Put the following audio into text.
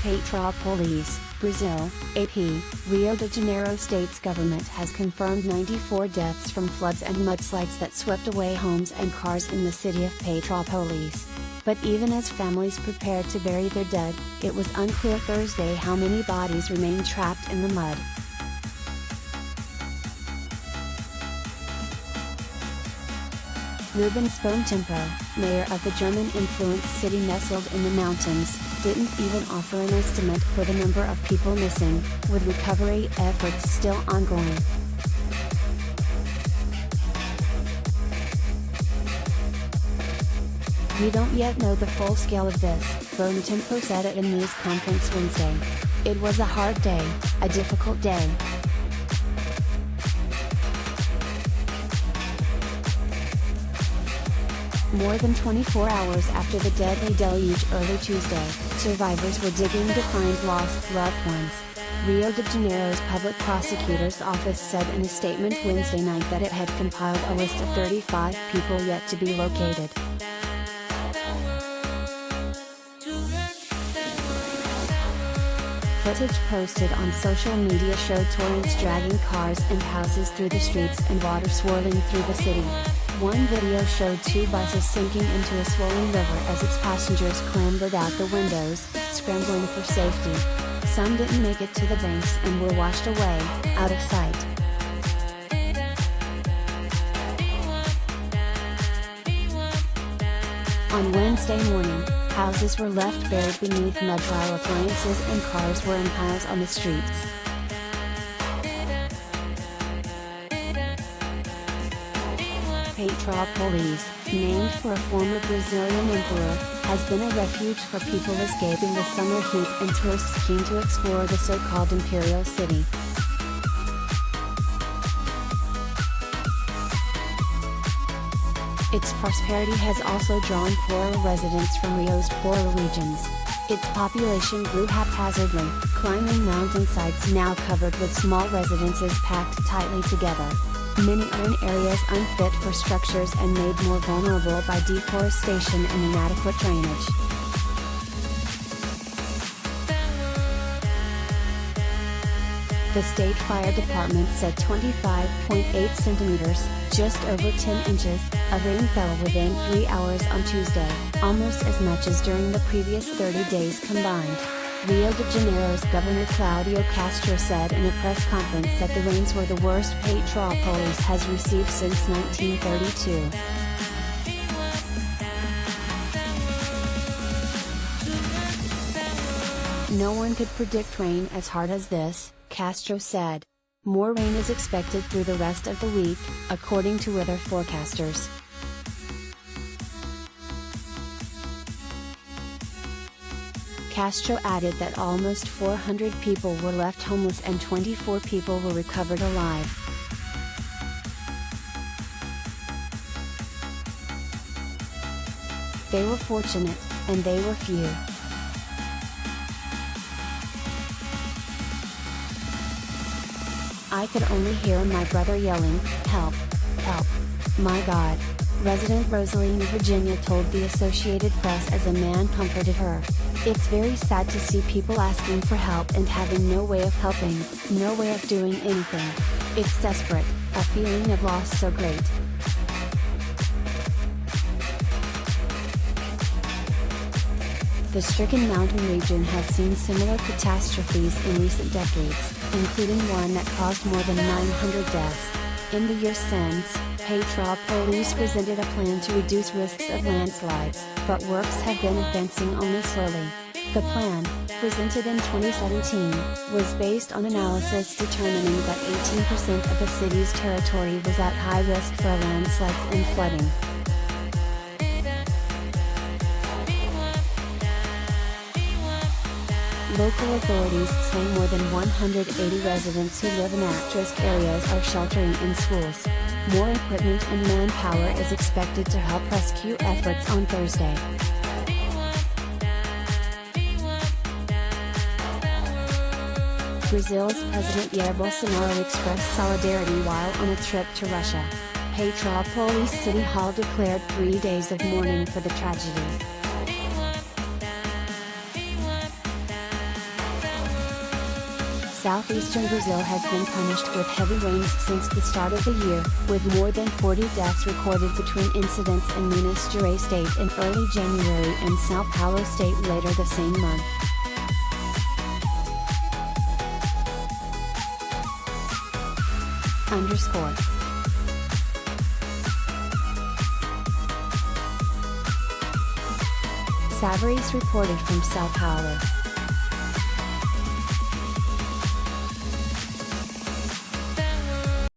Petropolis, Brazil, AP, Rio de Janeiro state's government has confirmed 94 deaths from floods and mudslides that swept away homes and cars in the city of Petropolis. But even as families prepared to bury their dead, it was unclear Thursday how many bodies remained trapped in the mud. Rubens Bomtempo, mayor of the German-influenced city nestled in the mountains, didn't even offer an estimate for the number of people missing, with recovery efforts still ongoing. "We don't yet know the full scale of this," Bomtempo said at a news conference Wednesday. "It was a hard day, a difficult day. More than 24 hours after the deadly deluge early Tuesday, survivors were digging to find lost loved ones." Rio de Janeiro's public prosecutor's office said in a statement Wednesday night that it had compiled a list of 35 people yet to be located. Footage posted on social media showed torrents dragging cars and houses through the streets and water swirling through the city. One video showed two buses sinking into a swollen river as its passengers clambered out the windows, scrambling for safety. Some didn't make it to the banks and were washed away, out of sight. On Wednesday morning, houses were left buried beneath mud while appliances and cars were in piles on the streets. Petropolis, named for a former Brazilian emperor, has been a refuge for people escaping the summer heat and tourists keen to explore the so-called imperial city. Its prosperity has also drawn poorer residents from Rio's poorer regions. Its population grew haphazardly, climbing mountainsides now covered with small residences packed tightly together. Many are in areas unfit for structures and made more vulnerable by deforestation and inadequate drainage. The state fire department said 25.8 centimeters, just over 10 inches, of rain fell within 3 hours on Tuesday, almost as much as during the previous 30 days combined. Rio de Janeiro's Governor Claudio Castro said in a press conference that the rains were the worst Petropolis has received since 1932. "No one could predict rain as hard as this," Castro said. More rain is expected through the rest of the week, according to weather forecasters. Castro added that almost 400 people were left homeless and 24 people were recovered alive. "They were fortunate, and they were few. I could only hear my brother yelling, 'Help! Help! My God!'" Resident Rosaline of Virginia told the Associated Press as a man comforted her. "It's very sad to see people asking for help and having no way of helping, no way of doing anything. It's desperate, a feeling of loss so great." The stricken mountain region has seen similar catastrophes in recent decades, including one that caused more than 900 deaths. In the years since, Petropolis presented a plan to reduce risks of landslides, but works have been advancing only slowly. The plan, presented in 2017, was based on analysis determining that 18% of the city's territory was at high risk for landslides and flooding. Local authorities say more than 180 residents who live in at-risk areas are sheltering in schools. More equipment and manpower is expected to help rescue efforts on Thursday. Brazil's President Jair Bolsonaro expressed solidarity while on a trip to Russia. Petropolis City Hall declared 3 days of mourning for the tragedy. Southeastern Brazil has been punished with heavy rains since the start of the year, with more than 40 deaths recorded between incidents in Minas Gerais state in early January and São Paulo state later the same month. Underscore. Savares reported from São Paulo.